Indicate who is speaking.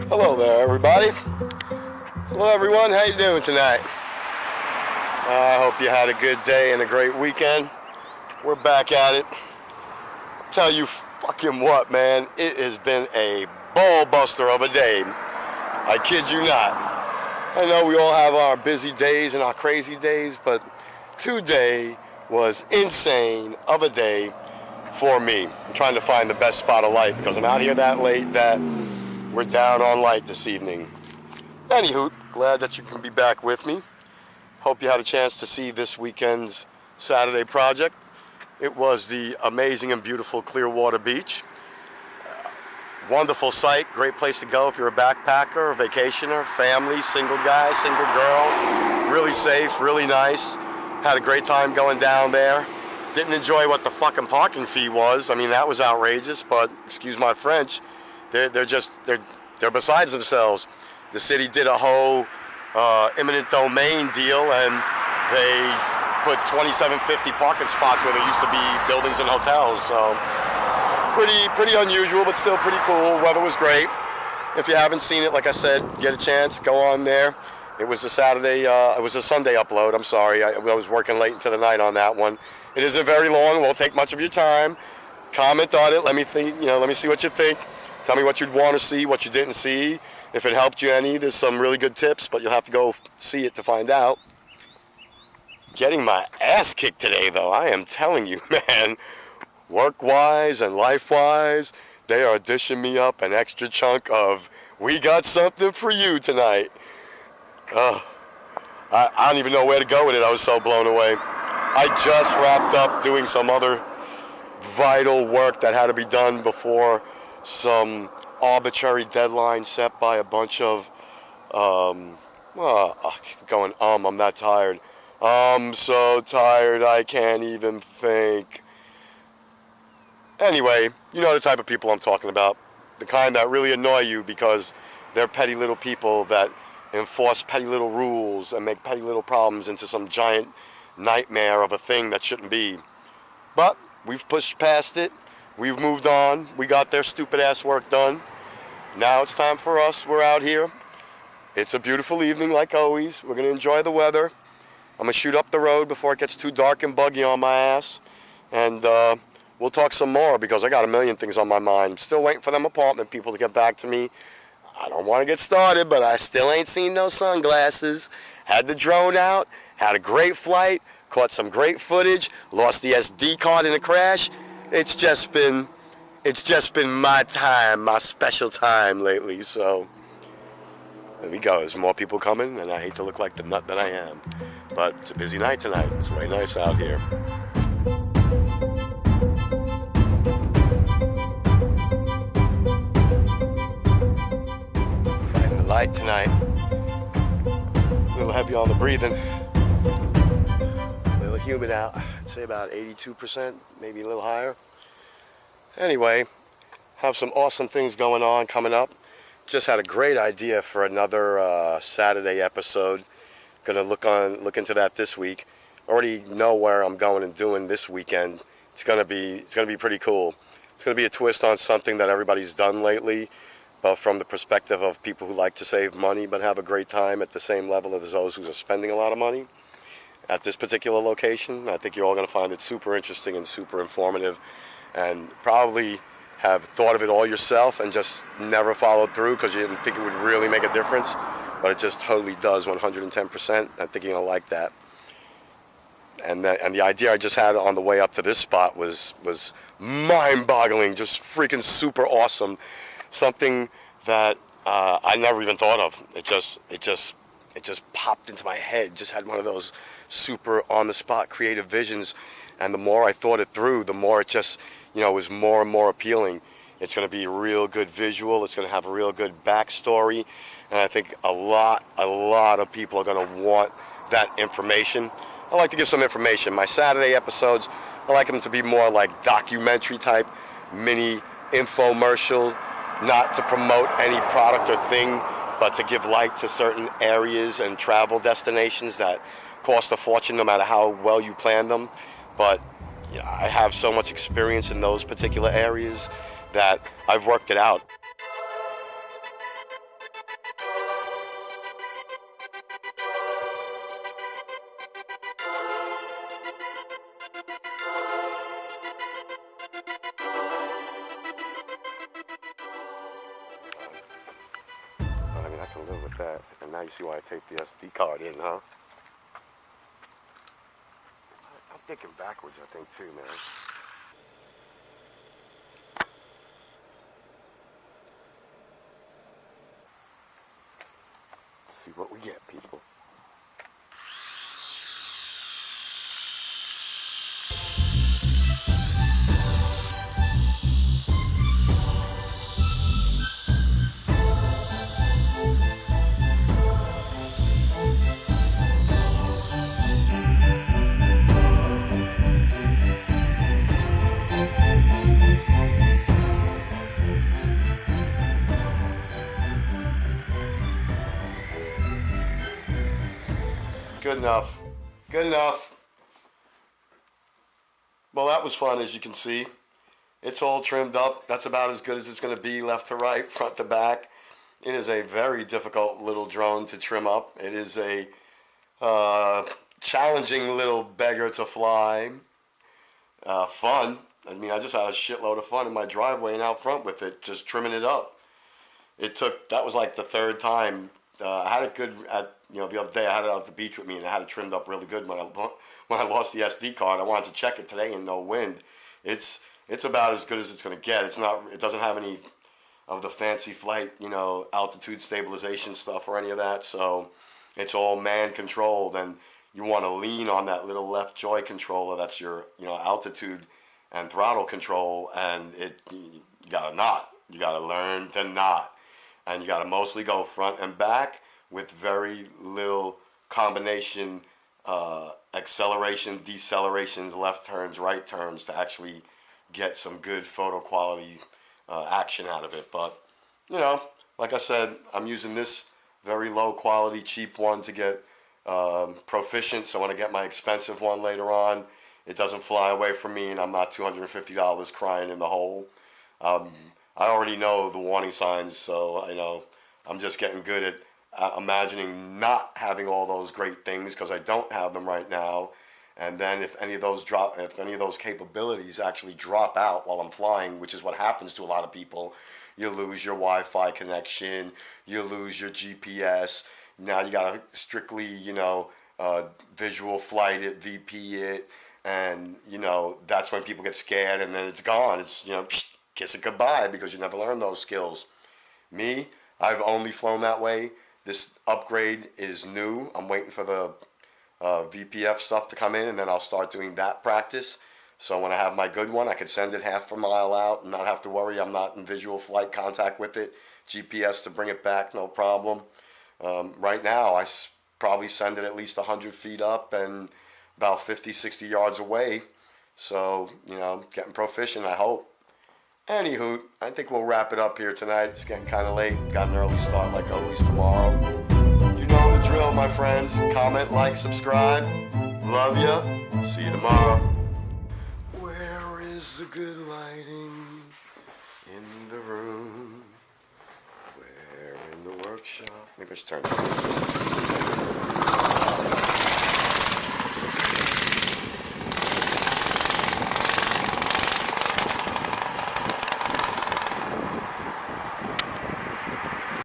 Speaker 1: Hello there, everybody. Hello, everyone. How you doing tonight? I hope you had a good day and a great weekend. We're back at it. Tell you fucking what, man. It has been a ball buster of a day. I kid you not. I know we all have our busy days and our crazy days, but today was insane of a day for me. I'm trying to find the best spot of light because I'm out here that late that we're down on light this evening. Anywho, glad that you can be back with me. Hope you had a chance to see this weekend's Saturday project. It was the amazing and beautiful Clearwater Beach. Wonderful site, great place to go if you're a backpacker, a vacationer, family, single guy, single girl. Really safe, really nice. Had a great time going down there. Didn't enjoy what the fucking parking fee was. I mean, that was outrageous, but excuse my French, they're besides themselves. The city did a whole eminent domain deal, and they put 2750 parking spots where there used to be buildings and hotels. So pretty unusual, but still pretty cool. Weather was great. If you haven't seen it, like I said, get a chance, go on there. It was a Sunday upload. I'm sorry, I was working late into the night on that one. It isn't very long. Won't take much of your time. Comment on it. Let me think. Let me see what you think. Tell me what you'd want to see, what you didn't see. If it helped you any, there's some really good tips, but you'll have to go see it to find out. Getting my ass kicked today, though. I am telling you, man. Work-wise and life-wise, they are dishing me up an extra chunk of, we got something for you tonight. I don't even know where to go with it. I was so blown away. I just wrapped up doing some other vital work that had to be done before some arbitrary deadline set by a bunch of, I'm that tired. I'm so tired I can't even think. Anyway, you know the type of people I'm talking about. The kind that really annoy you because they're petty little people that enforce petty little rules and make petty little problems into some giant nightmare of a thing that shouldn't be. But we've pushed past it. We've moved on. We got their stupid ass work done. Now it's time for us. We're out here. It's a beautiful evening like always. We're going to enjoy the weather. I'm going to shoot up the road before it gets too dark and buggy on my ass. And we'll talk some more because I got a million things on my mind. I'm still waiting for them apartment people to get back to me. I don't want to get started, but I still ain't seen no sunglasses. Had the drone out. Had a great flight. Caught some great footage. Lost the SD card in a crash. It's just been my time, my special time lately, so there we go. There's more people coming, and I hate to look like the nut that I am, but it's a busy night tonight. It's way nice out here. Finding the light tonight. A little heavy on the breathing. A little humid out. I'd say about 82%, maybe a little higher. Anyway, have some awesome things going on coming up. Just had a great idea for another Saturday episode. Gonna look into that this week. Already know where I'm going and doing this weekend. It's gonna be pretty cool. It's gonna be a twist on something that everybody's done lately, but from the perspective of people who like to save money but have a great time at the same level as those who are spending a lot of money. At this particular location, I think you're all gonna find it super interesting and super informative, and probably have thought of it all yourself and just never followed through because you didn't think it would really make a difference, but it just totally does 110%. I think you're gonna like that. And the idea I just had on the way up to this spot was mind-boggling, just freaking super awesome. Something that I never even thought of. It just popped into my head. Just had one of those super on-the-spot creative visions, and the more I thought it through, the more it just, was more and more appealing. It's going to be a real good visual. It's going to have a real good backstory, and I think a lot of people are going to want that information. I like to give some information. My Saturday episodes, I like them to be more like documentary type, mini infomercial, not to promote any product or thing, but to give light to certain areas and travel destinations that cost a fortune no matter how well you plan them. But yeah, I have so much experience in those particular areas that I've worked it out. I mean, I can live with that. And now you see why I take the SD card in, huh? I'm thinking backwards, I think, too, man. Let's see what we get, people. Good enough. Good enough. Well, that was fun, as you can see. It's all trimmed up. That's about as good as it's going to be, left to right, front to back. It is a very difficult little drone to trim up. It is a challenging little beggar to fly. Fun. I mean, I just had a shitload of fun in my driveway and out front with it, just trimming it up. That was like the third time. I had it good the other day I had it out at the beach with me and I had it trimmed up really good when I lost the SD card. I wanted to check it today in no wind. It's about as good as it's going to get. It doesn't have any of the fancy flight, altitude stabilization stuff or any of that. So it's all man controlled, and you want to lean on that little left joy controller. That's your, altitude and throttle control, and you got to knot. You got to learn to knot, and you got to mostly go front and back with very little combination, acceleration, decelerations, left turns, right turns to actually get some good photo quality action out of it. But, like I said, I'm using this very low quality, cheap one to get proficient. So when I get my expensive one later on, it doesn't fly away from me and I'm not $250 crying in the hole. I already know the warning signs, so I'm just getting good at imagining not having all those great things, because I don't have them right now. And then if any of those capabilities actually drop out while I'm flying, which is what happens to a lot of people, you lose your Wi-Fi connection, you lose your GPS. Now you gotta strictly, visual flight it, VP it, and that's when people get scared, and then it's gone. It's kiss it goodbye, because you never learn those skills. Me, I've only flown that way. This upgrade is new. I'm waiting for the VPF stuff to come in, and then I'll start doing that practice. So when I have my good one, I could send it half a mile out and not have to worry I'm not in visual flight contact with it. GPS to bring it back, no problem. Right now, I probably send it at least 100 feet up and about 50, 60 yards away. So, getting proficient, I hope. Anywho, I think we'll wrap it up here tonight. It's getting kind of late. Got an early start like always tomorrow. You know the drill, my friends. Comment, like, subscribe. Love ya. See you tomorrow. Where is the good lighting in the room? Where in the workshop? Maybe I should turn it.